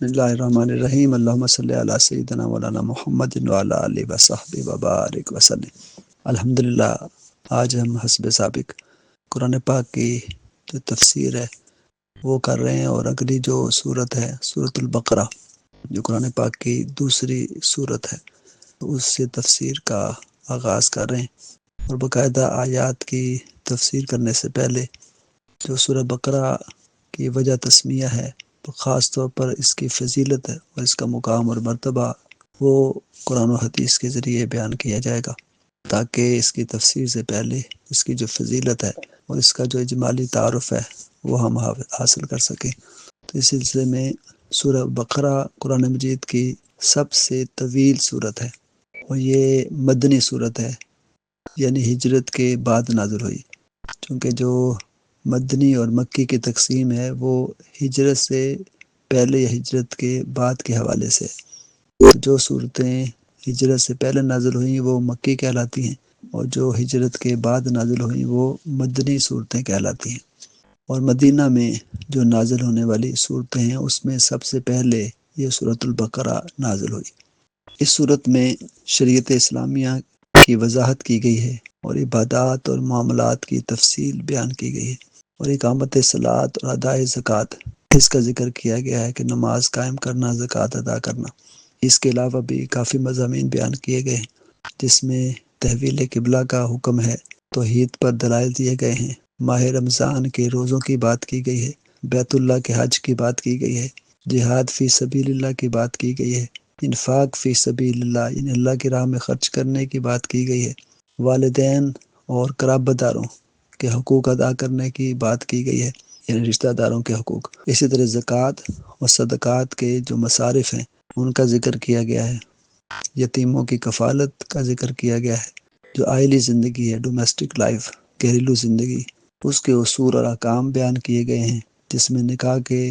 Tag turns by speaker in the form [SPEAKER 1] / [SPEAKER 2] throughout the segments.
[SPEAKER 1] بسم اللہ الرحمن الرحیم اللہم صلی علی سیدنا مولانا محمد وعلی آلہ وصحبہ وبارک وسلم۔ الحمدللہ آج ہم حسب سابق قرآن پاک کی جو تفسیر ہے وہ کر رہے ہیں، اور اگلی جو صورت ہے سورۃ البقرہ جو قرآن پاک کی دوسری صورت ہے اس سے تفسیر کا آغاز کر رہے ہیں۔ اور باقاعدہ آیات کی تفسیر کرنے سے پہلے جو سورہ بقرہ کی وجہ تسمیہ ہے، خاص طور پر اس کی فضیلت ہے اور اس کا مقام اور مرتبہ وہ قرآن و حدیث کے ذریعے بیان کیا جائے گا، تاکہ اس کی تفسیر سے پہلے اس کی جو فضیلت ہے اور اس کا جو اجمالی تعارف ہے وہ ہم حاصل کر سکیں۔ تو اس سلسلے میں سورہ بقرہ قرآن مجید کی سب سے طویل صورت ہے، اور یہ مدنی صورت ہے، یعنی ہجرت کے بعد نازل ہوئی، چونکہ جو مدنی اور مکی کی تقسیم ہے وہ ہجرت سے پہلے یا ہجرت کے بعد کے حوالے سے۔ جو صورتیں ہجرت سے پہلے نازل ہوئیں وہ مکی کہلاتی ہیں، اور جو ہجرت کے بعد نازل ہوئیں وہ مدنی صورتیں کہلاتی ہیں۔ اور مدینہ میں جو نازل ہونے والی صورتیں ہیں اس میں سب سے پہلے یہ سورۃ البقرہ نازل ہوئی۔ اس صورت میں شریعت اسلامیہ کی وضاحت کی گئی ہے، اور عبادات اور معاملات کی تفصیل بیان کی گئی ہے، اور اقامت صلاۃ اور ادائے زکوٰۃ اس کا ذکر کیا گیا ہے کہ نماز قائم کرنا، زکوٰۃ ادا کرنا۔ اس کے علاوہ بھی کافی مضامین بیان کیے گئے ہیں، جس میں تحویل قبلہ کا حکم ہے، توحید پر دلائل دیے گئے ہیں، ماہ رمضان کے روزوں کی بات کی گئی ہے، بیت اللہ کے حج کی بات کی گئی ہے، جہاد فی سبیل اللہ کی بات کی گئی ہے، انفاق فی سبیل اللہ یعنی اللہ کی راہ میں خرچ کرنے کی بات کی گئی ہے، والدین اور قرابت داروں کے حقوق ادا کرنے کی بات کی گئی ہے، یعنی رشتہ داروں کے حقوق۔ اسی طرح زکوٰۃ اور صدقات کے جو مصارف ہیں ان کا ذکر کیا گیا ہے، یتیموں کی کفالت کا ذکر کیا گیا ہے، جو آئلی زندگی ہے، ڈومیسٹک لائف، گھریلو زندگی، اس کے اصول اور احکام بیان کیے گئے ہیں، جس میں نکاح کے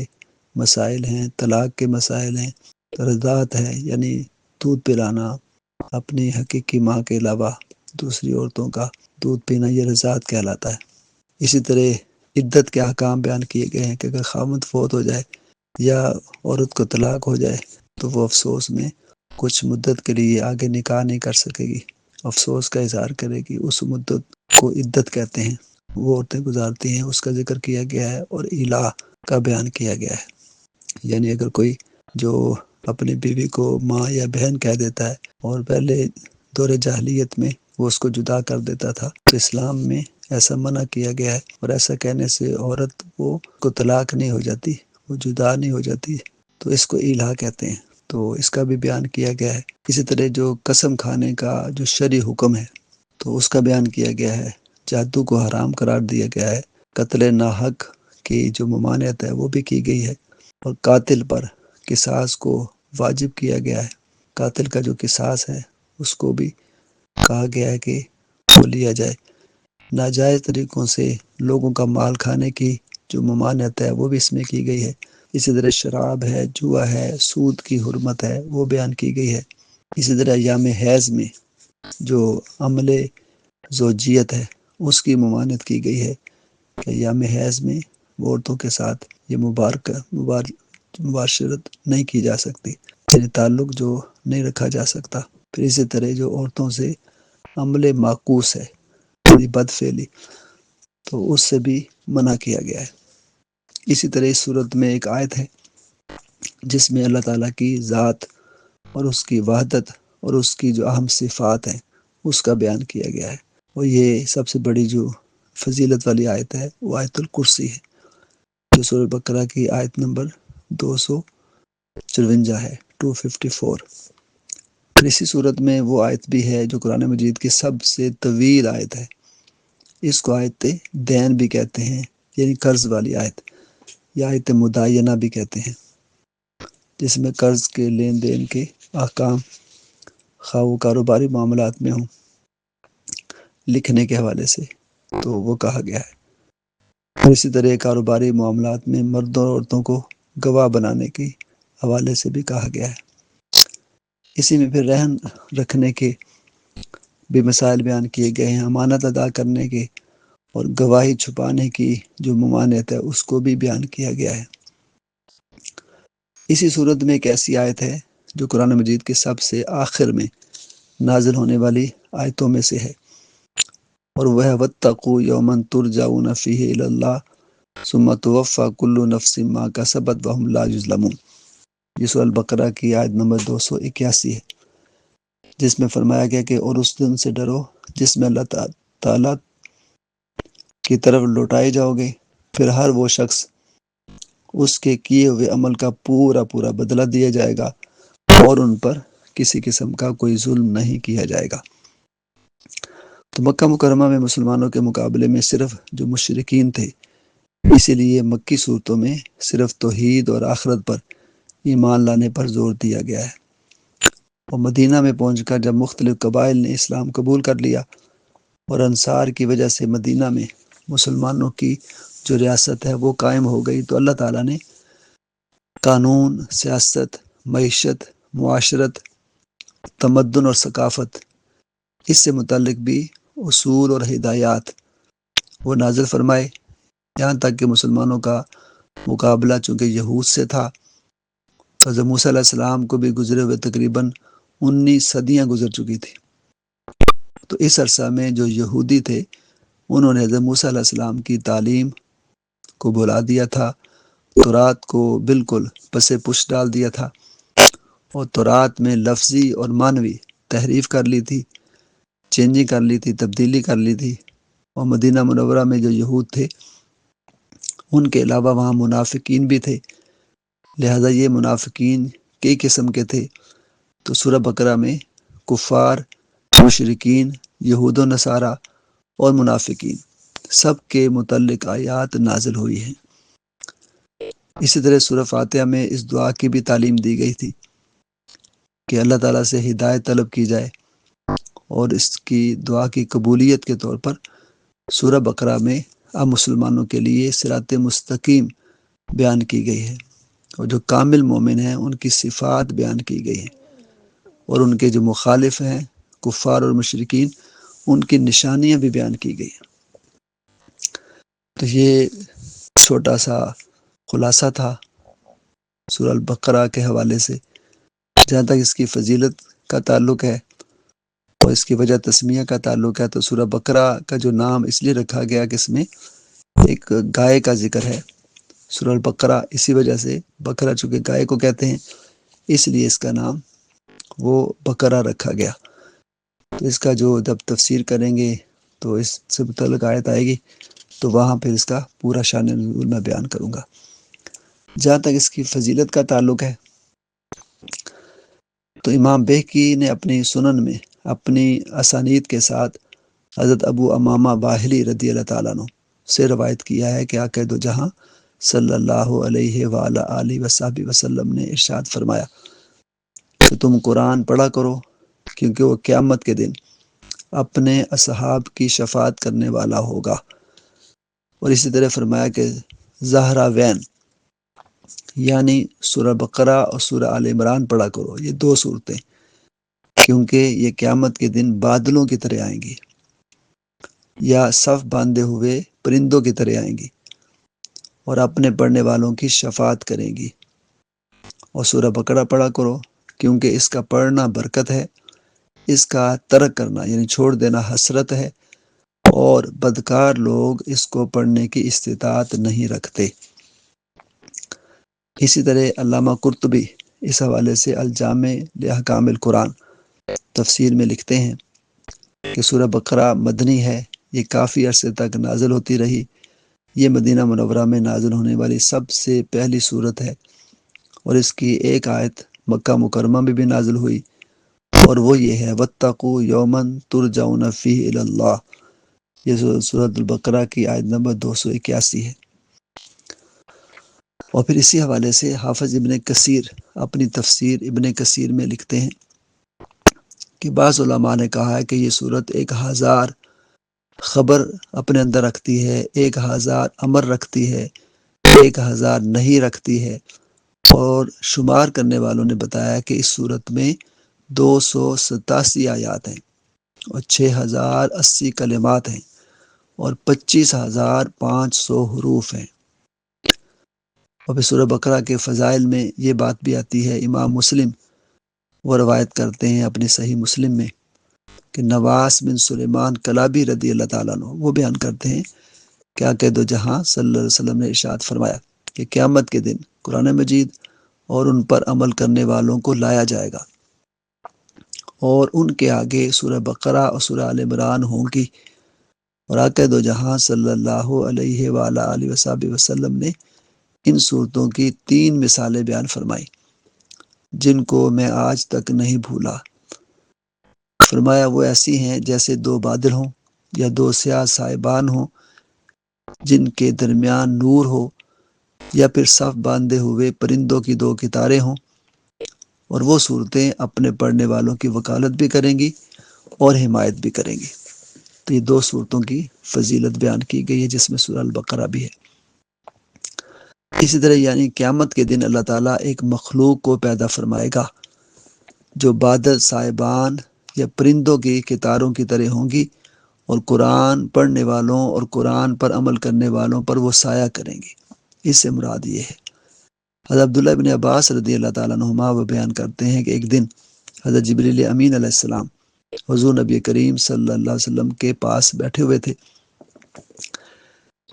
[SPEAKER 1] مسائل ہیں، طلاق کے مسائل ہیں، رضاعت ہے یعنی دودھ پلانا، اپنی حقیقی ماں کے علاوہ دوسری عورتوں کا دودھ پینا، یہ رضاعت کہلاتا ہے۔ اسی طرح عدت کے احکام بیان کیے گئے ہیں کہ اگر خاوند فوت ہو جائے یا عورت کو طلاق ہو جائے تو وہ افسوس میں کچھ مدت کے لیے آگے نکاح نہیں کر سکے گی، افسوس کا اظہار کرے گی، اس مدت کو عدت کہتے ہیں، وہ عورتیں گزارتی ہیں، اس کا ذکر کیا گیا ہے۔ اور الہ کا بیان کیا گیا ہے، یعنی اگر کوئی جو اپنی بیوی کو ماں یا بہن کہہ دیتا ہے اور پہلے دور جاہلیت میں وہ اس کو جدا کر دیتا تھا، تو اسلام میں ایسا منع کیا گیا ہے، اور ایسا کہنے سے عورت وہ کو طلاق نہیں ہو جاتی، وہ جدا نہیں ہو جاتی، تو اس کو الہ کہتے ہیں، تو اس کا بھی بیان کیا گیا ہے۔ اسی طرح جو قسم کھانے کا جو شرعی حکم ہے تو اس کا بیان کیا گیا ہے، جادو کو حرام قرار دیا گیا ہے، قتل ناحق کی جو ممانعت ہے وہ بھی کی گئی ہے، اور قاتل پر قصاص کو واجب کیا گیا ہے، قاتل کا جو قصاص ہے اس کو بھی کہا گیا ہے کہ وہ لیا جائے۔ ناجائز طریقوں سے لوگوں کا مال کھانے کی جو ممانعت ہے وہ بھی اس میں کی گئی ہے۔ اسی طرح شراب ہے، جوا ہے، سود کی حرمت ہے وہ بیان کی گئی ہے۔ اسی طرح ایام حیض میں جو عمل زوجیت ہے اس کی ممانعت کی گئی ہے کہ ایام حیض میں عورتوں کے ساتھ یہ مباشرت نہیں کی جا سکتی، یعنی تعلق جو نہیں رکھا جا سکتا۔ پھر اسی طرح جو عورتوں سے عمل معکوس ہے یعنی بد فعلی، تو اس سے بھی منع کیا گیا ہے۔ اسی طرح اس صورت میں ایک آیت ہے جس میں اللہ تعالیٰ کی ذات اور اس کی وحدت اور اس کی جو اہم صفات ہیں اس کا بیان کیا گیا ہے، اور یہ سب سے بڑی جو فضیلت والی آیت ہے وہ آیت الکرسی ہے، جو سورہ بقرہ کی آیت نمبر 254 ہے، 254۔ پھر اسی صورت میں وہ آیت بھی ہے جو قرآن مجید کی سب سے طویل آیت ہے، اس کو آیت دین بھی کہتے ہیں، یعنی قرض والی آیت، یا آیت مداینہ بھی کہتے ہیں، جس میں قرض کے لین دین کے احکام خواہ وہ کاروباری معاملات میں ہوں، لکھنے کے حوالے سے تو وہ کہا گیا ہے۔ اور اسی طرح کاروباری معاملات میں مردوں اور عورتوں کو گواہ بنانے کے حوالے سے بھی کہا گیا ہے۔ اسی میں پھر رہن رکھنے کے بھی مسائل بیان کیے گئے ہیں، امانت ادا کرنے کے اور گواہی چھپانے کی جو ممانعت ہے اس کو بھی بیان کیا گیا ہے۔ اسی صورت میں ایک ایسی آیت ہے جو قرآن مجید کے سب سے آخر میں نازل ہونے والی آیتوں میں سے ہے، اور وہ ہے وَاتَّقُوا يَوْمًا تُرْجَعُونَ فِيهِ إِلَى اللَّهِ ثُمَّ تُوَفَّى كُلُّ نَفْسٍ مَا كَسَبَتْ وَهُمْ لَا يُظْلَمُونَ۔ یہ سورہ البقرہ کی آیت نمبر 281 ہے، جس میں فرمایا گیا کہ اور اس دن سے ڈرو جس میں اللہ تعالیٰ کی طرف لوٹائے جاؤ گے، پھر ہر وہ شخص اس کے کیے ہوئے عمل کا پورا پورا بدلہ دیا جائے گا، اور ان پر کسی قسم کا کوئی ظلم نہیں کیا جائے گا۔ تو مکہ مکرمہ میں مسلمانوں کے مقابلے میں صرف جو مشرکین تھے، اسی لیے مکی صورتوں میں صرف توحید اور آخرت پر ایمان لانے پر زور دیا گیا ہے۔ اور مدینہ میں پہنچ کر جب مختلف قبائل نے اسلام قبول کر لیا اور انصار کی وجہ سے مدینہ میں مسلمانوں کی جو ریاست ہے وہ قائم ہو گئی، تو اللہ تعالیٰ نے قانون، سیاست، معیشت، معاشرت، تمدن اور ثقافت، اس سے متعلق بھی اصول اور ہدایات وہ نازل فرمائے، یہاں تک کہ مسلمانوں کا مقابلہ چونکہ یہود سے تھا، تو حضرت موسیٰ علیہ السلام کو بھی گزرے ہوئے تقریباً 19 صدیاں گزر چکی تھی۔ تو اس عرصہ میں جو یہودی تھے انہوں نے حضرت موسیٰ علیہ السلام کی تعلیم کو بھلا دیا تھا، تورات کو بالکل پس پش ڈال دیا تھا، اور تورات میں لفظی اور معنوی تحریف کر لی تھی، چینجنگ کر لی تھی، تبدیلی کر لی تھی۔ اور مدینہ منورہ میں جو یہود تھے ان کے علاوہ وہاں منافقین بھی تھے، لہذا یہ منافقین کئی قسم کے تھے۔ تو سورہ بقرہ میں کفار، مشرکین، یہود و نصارہ اور منافقین سب کے متعلق آیات نازل ہوئی ہیں۔ اسی طرح سورہ فاتحہ میں اس دعا کی بھی تعلیم دی گئی تھی کہ اللہ تعالیٰ سے ہدایت طلب کی جائے، اور اس کی دعا کی قبولیت کے طور پر سورہ بقرہ میں اب مسلمانوں کے لیے صراط مستقیم بیان کی گئی ہے، اور جو کامل مومن ہیں ان کی صفات بیان کی گئی ہیں، اور ان کے جو مخالف ہیں کفار اور مشرکین ان کی نشانیاں بھی بیان کی گئی ہیں۔ تو یہ چھوٹا سا خلاصہ تھا سورہ البقرہ کے حوالے سے۔ جہاں تک اس کی فضیلت کا تعلق ہے اور اس کی وجہ تسمیہ کا تعلق ہے، تو سورہ بقرہ کا جو نام اس لیے رکھا گیا کہ اس میں ایک گائے کا ذکر ہے، سورہ البقرہ، اسی وجہ سے بقرہ چونکہ گائے کو کہتے ہیں اس لیے اس کا نام وہ بقرہ رکھا گیا۔ تو اس کا جو جب تفسیر کریں گے تو اس سے متعلق آیت آئے گی، تو وہاں پھر اس کا پورا شان نزول میں بیان کروں گا۔ جہاں تک اس کی فضیلت کا تعلق ہے تو امام بہقی نے اپنی سنن میں اپنی اسانید کے ساتھ حضرت ابو امامہ باہلی رضی اللہ تعالیٰ عنہ سے روایت کیا ہے کہ آقا دو جہاں صلی اللہ علیہ وآلہ آلہ وصحبہ وسلم نے ارشاد فرمایا کہ تم قرآن پڑھا کرو، کیونکہ وہ قیامت کے دن اپنے اصحاب کی شفاعت کرنے والا ہوگا۔ اور اسی طرح فرمایا کہ زہرا وین یعنی سورہ بقرہ اور سورہ آل عمران پڑھا کرو، یہ دو صورتیں، کیونکہ یہ قیامت کے دن بادلوں کی طرح آئیں گی، یا صف باندھے ہوئے پرندوں کی طرح آئیں گی، اور اپنے پڑھنے والوں کی شفاعت کریں گی۔ اور سورہ بقرہ پڑھا کرو، کیونکہ اس کا پڑھنا برکت ہے، اس کا ترک کرنا یعنی چھوڑ دینا حسرت ہے، اور بدکار لوگ اس کو پڑھنے کی استطاعت نہیں رکھتے۔ اسی طرح علامہ قرطبی اس حوالے سے الجامع لاحکام القرآن تفسیر میں لکھتے ہیں کہ سورہ بقرہ مدنی ہے، یہ کافی عرصے تک نازل ہوتی رہی، یہ مدینہ منورہ میں نازل ہونے والی سب سے پہلی صورت ہے، اور اس کی ایک آیت مکہ مکرمہ میں بھی نازل ہوئی، اور وہ یہ ہے وَاتَّقُوا يَوْمًا تُرْجَعُونَ فِيهِ إِلَى اللَّهِ۔ یہ سورۃ البقرہ کی آیت نمبر 281 ہے۔ اور پھر اسی حوالے سے حافظ ابن کثیر اپنی تفسیر ابن کثیر میں لکھتے ہیں کہ بعض علماء نے کہا ہے کہ یہ صورت 1000 خبر اپنے اندر رکھتی ہے، 1000 امر رکھتی ہے، 1000 نہیں رکھتی ہے، اور شمار کرنے والوں نے بتایا کہ اس صورت میں 287 آیات ہیں، اور 6080 کلمات ہیں، اور 25500 حروف ہیں۔ اور پھر سورہ بقرہ کے فضائل میں یہ بات بھی آتی ہے، امام مسلم وہ روایت کرتے ہیں اپنی صحیح مسلم میں کہ نواس بن سلیمان کلابی رضی اللہ تعالیٰ عنہ وہ بیان کرتے ہیں کہ آقا دو جہاں صلی اللہ علیہ وسلم نے ارشاد فرمایا کہ قیامت کے دن قرآن مجید اور ان پر عمل کرنے والوں کو لایا جائے گا، اور ان کے آگے سورہ بقرہ اور سورہ آل عمران ہوں گی، اور آقا دو جہاں صلی اللہ علیہ وآلہ وسلم نے ان صورتوں کی 3 مثالیں بیان فرمائی جن کو میں آج تک نہیں بھولا۔ فرمایا وہ ایسی ہیں جیسے 2 بادل ہوں یا 2 سیاہ صاحبان ہوں جن کے درمیان نور ہو، یا پھر صف باندھے ہوئے پرندوں کی 2 قطاریں ہوں، اور وہ صورتیں اپنے پڑھنے والوں کی وکالت بھی کریں گی اور حمایت بھی کریں گی۔ تو یہ 2 صورتوں کی فضیلت بیان کی گئی ہے جس میں سورہ البقرہ بھی ہے۔ اسی طرح یعنی قیامت کے دن اللہ تعالیٰ ایک مخلوق کو پیدا فرمائے گا جو بادل صاحبان یا پرندوں کی قطاروں کی طرح ہوں گی، اور قرآن پڑھنے والوں اور قرآن پر عمل کرنے والوں پر وہ سایہ کریں گی۔ اس سے مراد یہ ہے۔ حضرت عبداللہ بن عباس رضی اللہ تعالیٰ عنہما وہ بیان کرتے ہیں کہ ایک دن حضرت جبریل امین علیہ السلام حضور نبی کریم صلی اللہ علیہ وسلم کے پاس بیٹھے ہوئے تھے،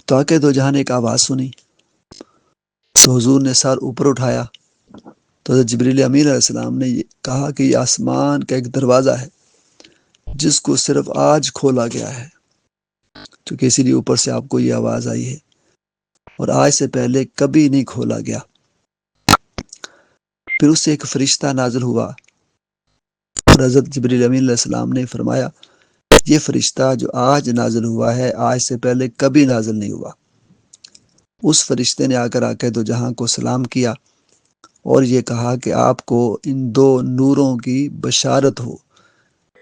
[SPEAKER 1] تو آقا دو جہاں نے ایک آواز سنی، تو حضور نے سر اوپر اٹھایا تو حضرت جبریل امین علیہ السلام نے کہا کہ یہ آسمان کا ایک دروازہ ہے جس کو صرف آج کھولا گیا ہے، کیونکہ اسی لیے اوپر سے آپ کو یہ آواز آئی ہے، اور آج سے پہلے کبھی نہیں کھولا گیا۔ پھر اس سے ایک فرشتہ نازل ہوا، اور حضرت جبریل امین علیہ السلام نے فرمایا یہ فرشتہ جو آج نازل ہوا ہے آج سے پہلے کبھی نازل نہیں ہوا۔ اس فرشتے نے آ کر آقا دو جہاں کو سلام کیا اور یہ کہا کہ آپ کو ان 2 نوروں کی بشارت ہو،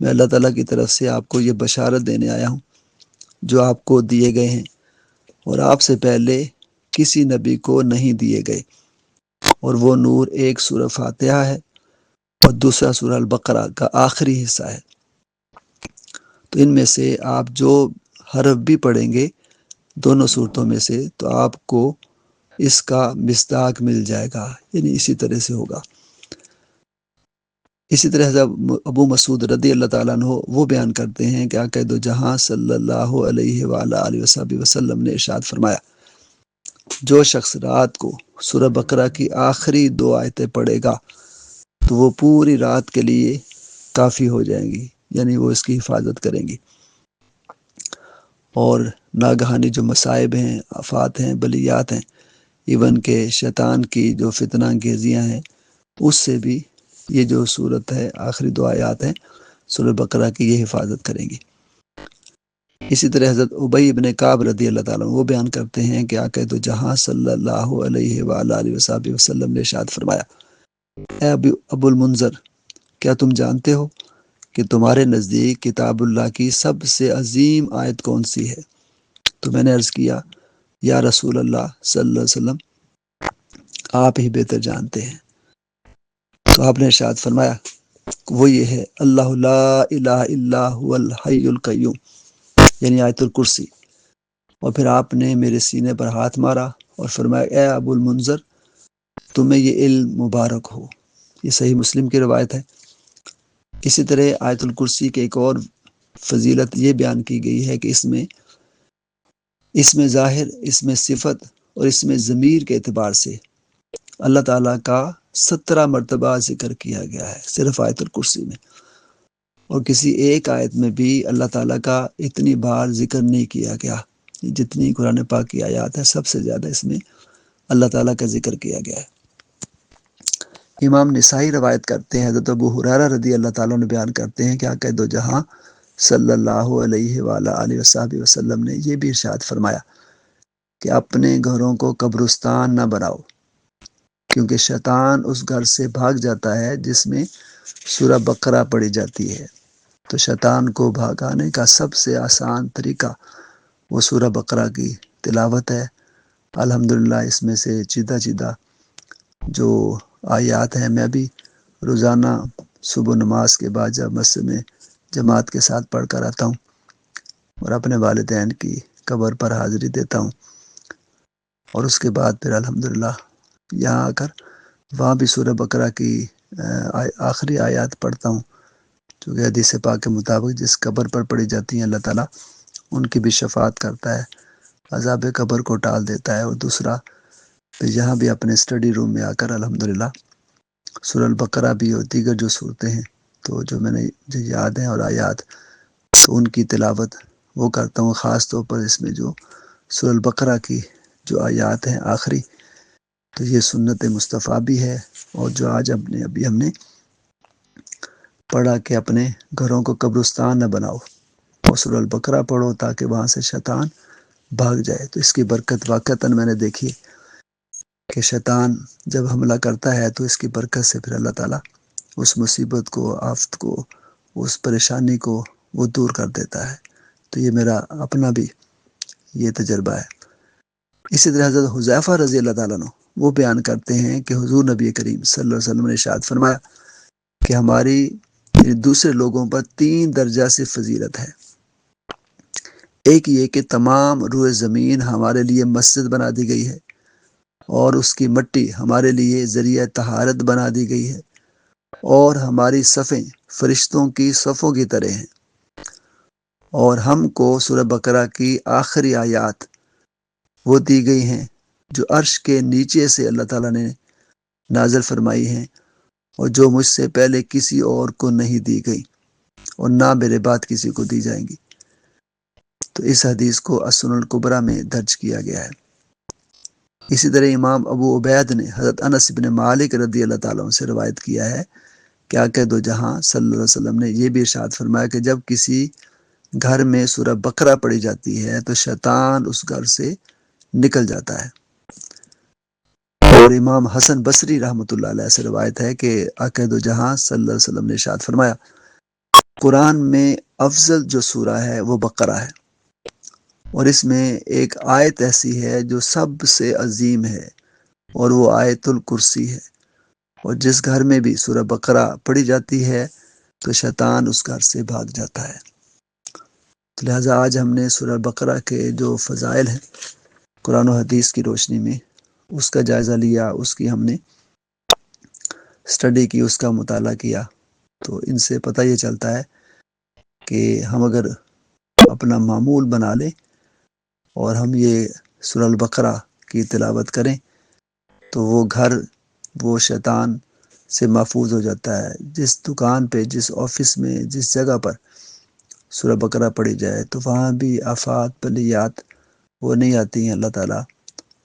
[SPEAKER 1] میں اللہ تعالیٰ کی طرف سے آپ کو یہ بشارت دینے آیا ہوں جو آپ کو دیے گئے ہیں اور آپ سے پہلے کسی نبی کو نہیں دیے گئے، اور وہ نور ایک سورہ فاتحہ ہے اور دوسرا سورہ البقرہ کا آخری حصہ ہے۔ تو ان میں سے آپ جو حرف بھی پڑھیں گے دونوں صورتوں میں سے تو آپ کو اس کا مصداق مل جائے گا، یعنی اسی طرح سے ہوگا۔ اسی طرح حضرت ابو مسعود رضی اللہ تعالیٰ عنہ وہ بیان کرتے ہیں کہ آقا دو جہاں صلی اللہ علیہ وآلہ وسلم نے ارشاد فرمایا جو شخص رات کو سورہ بقرہ کی آخری 2 آیتیں پڑھے گا تو وہ پوری رات کے لیے کافی ہو جائیں گی، یعنی وہ اس کی حفاظت کریں گی، اور ناگہانی جو مصائب ہیں، آفات ہیں، بلیات ہیں، ایون کہ شیطان کی جو فتنہ انگیزیاں ہیں اس سے بھی یہ جو صورت ہے آخری 2 آیات ہیں سورہ بقرہ کی یہ حفاظت کریں گی۔ اسی طرح حضرت ابی ابن کعب رضی اللہ تعالیٰ وہ بیان کرتے ہیں کہ آقا تو جہاں صلی اللہ علیہ وآلہ وسلم نے ارشاد فرمایا اے ابو المنذر، کیا تم جانتے ہو کہ تمہارے نزدیک کتاب اللہ کی سب سے عظیم آیت کون سی ہے؟ تو میں نے عرض کیا یا رسول اللہ صلی اللہ علیہ وسلم آپ ہی بہتر جانتے ہیں۔ تو آپ نے ارشاد فرمایا وہ یہ ہے اللہ لا الہ الا هو الحی القیوم، یعنی آیت الکرسی۔ اور پھر آپ نے میرے سینے پر ہاتھ مارا اور فرمایا اے ابو المنذر تمہیں یہ علم مبارک ہو۔ یہ صحیح مسلم کی روایت ہے۔ اسی طرح آیت الکرسی کے ایک اور فضیلت یہ بیان کی گئی ہے کہ اس میں ظاہر، اس میں صفت اور اس میں ضمیر کے اعتبار سے اللہ تعالیٰ کا 17 مرتبہ ذکر کیا گیا ہے صرف آیت الکرسی میں، اور کسی ایک آیت میں بھی اللہ تعالیٰ کا اتنی بار ذکر نہیں کیا گیا۔ جتنی قرآن پاک کی آیات ہے سب سے زیادہ اس میں اللہ تعالیٰ کا ذکر کیا گیا ہے۔ امام نسائی روایت کرتے ہیں، حضرت ابو ہریرہ رضی اللہ تعالیٰ نے بیان کرتے ہیں کہ آقا دو جہاں صلی اللہ علیہ وآلہ وسلم نے یہ بھی ارشاد فرمایا کہ اپنے گھروں کو قبرستان نہ بناؤ، کیونکہ شیطان اس گھر سے بھاگ جاتا ہے جس میں سورہ بقرہ پڑھی جاتی ہے۔ تو شیطان کو بھاگانے کا سب سے آسان طریقہ وہ سورہ بقرہ کی تلاوت ہے۔ الحمدللہ اس میں سے چیدہ جو آیات ہیں میں بھی روزانہ صبح نماز کے بعد جب مسجد میں جماعت کے ساتھ پڑھ کر آتا ہوں اور اپنے والدین کی قبر پر حاضری دیتا ہوں، اور اس کے بعد پھر الحمدللہ یہاں آ کر وہاں بھی سورہ بقرہ کی آخری آیات پڑھتا ہوں، چونکہ حدیث پاک کے مطابق جس قبر پر پڑھی جاتی ہیں اللہ تعالیٰ ان کی بھی شفاعت کرتا ہے، عذاب قبر کو ٹال دیتا ہے۔ اور دوسرا پھر یہاں بھی اپنے اسٹڈی روم میں آ کر الحمدللہ سورہ البقرہ بھی اور دیگر جو صورتیں ہیں تو جو میں نے جو یاد ہیں اور آیات تو ان کی تلاوت وہ کرتا ہوں، خاص طور پر اس میں جو سورہ البقرہ کی جو آیات ہیں آخری، تو یہ سنت مصطفیٰ بھی ہے، اور جو آج ابھی ہم نے پڑھا کہ اپنے گھروں کو قبرستان نہ بناؤ اور سورہ البقرہ پڑھو تاکہ وہاں سے شیطان بھاگ جائے۔ تو اس کی برکت واقعتاً میں نے دیکھی کہ شیطان جب حملہ کرتا ہے تو اس کی برکت سے پھر اللہ تعالیٰ اس مصیبت کو، آفت کو، اس پریشانی کو وہ دور کر دیتا ہے۔ تو یہ میرا اپنا بھی یہ تجربہ ہے۔ اسی طرح حضرت حذیفہ رضی اللہ تعالیٰ عنہ وہ بیان کرتے ہیں کہ حضور نبی کریم صلی اللہ علیہ وسلم نے ارشاد فرمایا کہ ہماری دوسرے لوگوں پر 3 درجہ سے فضیلت ہے۔ ایک یہ کہ تمام روئے زمین ہمارے لیے مسجد بنا دی گئی ہے، اور اس کی مٹی ہمارے لیے ذریعہ طہارت بنا دی گئی ہے، اور ہماری صفیں فرشتوں کی صفوں کی طرح ہیں، اور ہم کو سورہ بقرہ کی آخری آیات وہ دی گئی ہیں جو عرش کے نیچے سے اللہ تعالیٰ نے نازل فرمائی ہیں، اور جو مجھ سے پہلے کسی اور کو نہیں دی گئی اور نہ میرے بعد کسی کو دی جائیں گی۔ تو اس حدیث کو السنن الکبریٰ میں درج کیا گیا ہے۔ اسی طرح امام ابو عبید نے حضرت انس بن مالک رضی اللہ تعالیٰ عنہ سے روایت کیا ہے کہ آقا دو جہاں صلی اللہ علیہ وسلم نے یہ بھی ارشاد فرمایا کہ جب کسی گھر میں سورہ بقرہ پڑھی جاتی ہے تو شیطان اس گھر سے نکل جاتا ہے۔ اور امام حسن بصری رحمۃ اللہ علیہ سے روایت ہے کہ آقا دو جہاں صلی اللہ علیہ وسلم نے ارشاد فرمایا قرآن میں افضل جو سورہ ہے وہ بقرہ ہے، اور اس میں ایک آیت ایسی ہے جو سب سے عظیم ہے، اور وہ آیت الکرسی ہے، اور جس گھر میں بھی سورہ بقرہ پڑھی جاتی ہے تو شیطان اس گھر سے بھاگ جاتا ہے۔ تو لہٰذا آج ہم نے سورہ بقرہ کے جو فضائل ہیں قرآن و حدیث کی روشنی میں اس کا جائزہ لیا، اس کی ہم نے اسٹڈی کی، اس کا مطالعہ کیا، تو ان سے پتہ یہ چلتا ہے کہ ہم اگر اپنا معمول بنا لیں اور ہم یہ سورہ البقرہ کی تلاوت کریں تو وہ گھر وہ شیطان سے محفوظ ہو جاتا ہے۔ جس دکان پہ، جس آفس میں، جس جگہ پر سورہ بقرہ پڑھی جائے تو وہاں بھی آفات بلیات وہ نہیں آتی ہیں۔ اللہ تعالیٰ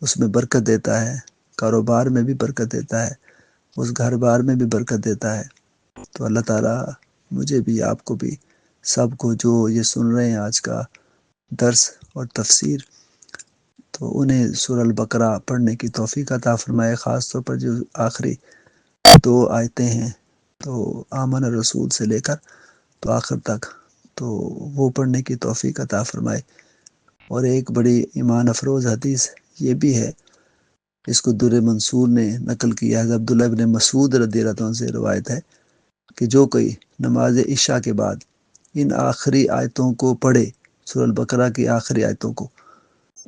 [SPEAKER 1] اس میں برکت دیتا ہے، کاروبار میں بھی برکت دیتا ہے، اس گھر بار میں بھی برکت دیتا ہے۔ تو اللہ تعالیٰ مجھے بھی، آپ کو بھی، سب کو جو یہ سن رہے ہیں آج کا درس اور تفسیر، تو انہیں سورہ البقرہ پڑھنے کی توفیق عطا فرمائے، خاص طور پر جو آخری 2 آیتیں ہیں تو آمن رسول سے لے کر تو آخر تک تو وہ پڑھنے کی توفیق عطا فرمائے۔ اور ایک بڑی ایمان افروز حدیث یہ بھی ہے، اس کو در منصور نے نقل کیا ہے، عبداللہ ابن مسعود رضی اللہ عنہ سے روایت ہے کہ جو کوئی نماز عشاء کے بعد ان آخری آیتوں کو پڑھے، سورہ البقرہ کی آخری آیتوں کو،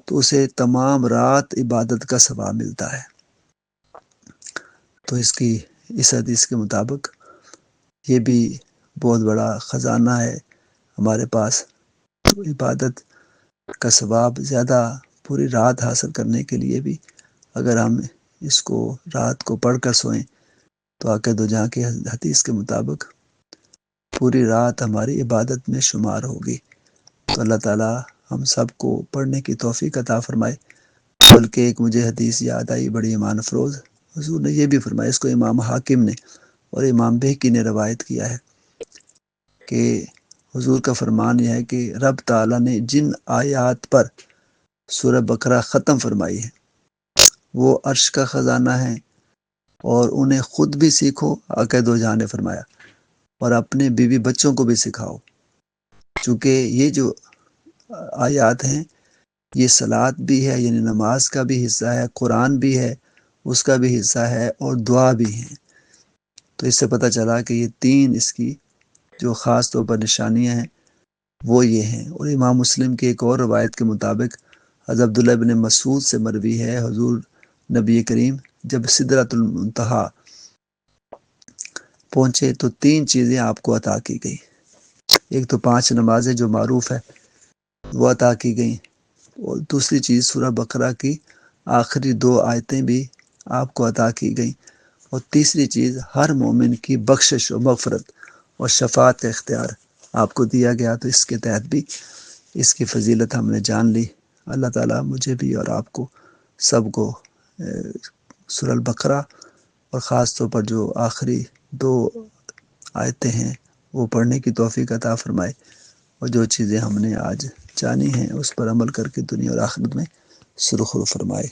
[SPEAKER 1] تو اسے تمام رات عبادت کا ثواب ملتا ہے۔ تو اس حدیث کے مطابق یہ بھی بہت بڑا خزانہ ہے ہمارے پاس۔ تو عبادت کا ثواب زیادہ پوری رات حاصل کرنے کے لیے بھی اگر ہم اس کو رات کو پڑھ کر سوئیں تو آقا دو جہاں کی حدیث کے مطابق پوری رات ہماری عبادت میں شمار ہوگی۔ تو اللہ تعالیٰ ہم سب کو پڑھنے کی توفیق عطا فرمائے۔ بلکہ ایک مجھے حدیث یاد آئی بڑی ایمان افروز، حضور نے یہ بھی فرمایا، اس کو امام حاکم نے اور امام بہقی نے روایت کیا ہے کہ حضور کا فرمان یہ ہے کہ رب تعالیٰ نے جن آیات پر سورہ بقرہ ختم فرمائی ہے وہ عرش کا خزانہ ہے، اور انہیں خود بھی سیکھو، آقا دو جہاں نے فرمایا، اور اپنے بیوی بچوں کو بھی سکھاؤ، چونکہ یہ جو آیات ہیں یہ صلاۃ بھی ہے، یعنی نماز کا بھی حصہ ہے، قرآن بھی ہے اس کا بھی حصہ ہے، اور دعا بھی ہے۔ تو اس سے پتہ چلا کہ یہ 3 اس کی جو خاص طور پر نشانیاں ہیں وہ یہ ہیں۔ اور امام مسلم کی ایک اور روایت کے مطابق حضرت عبداللہ بن مسعود سے مروی ہے، حضور نبی کریم جب سدرۃ المنتہا پہنچے تو 3 چیزیں آپ کو عطا کی گئی. ایک تو 5 نمازیں جو معروف ہے وہ عطا کی گئیں، اور دوسری چیز سورہ بقرہ کی آخری 2 آیتیں بھی آپ کو عطا کی گئیں، اور تیسری چیز ہر مومن کی بخشش و مغفرت اور شفاعت کا اختیار آپ کو دیا گیا. تو اس کے تحت بھی اس کی فضیلت ہم نے جان لی. اللہ تعالیٰ مجھے بھی اور آپ کو سب کو سورہ البقرہ اور خاص طور پر جو آخری 2 آیتیں ہیں وہ پڑھنے کی توفیق عطا فرمائے، اور جو چیزیں ہم نے آج جانی ہیں اس پر عمل کر کے دنیا اور آخرت میں سرخرو فرمائے.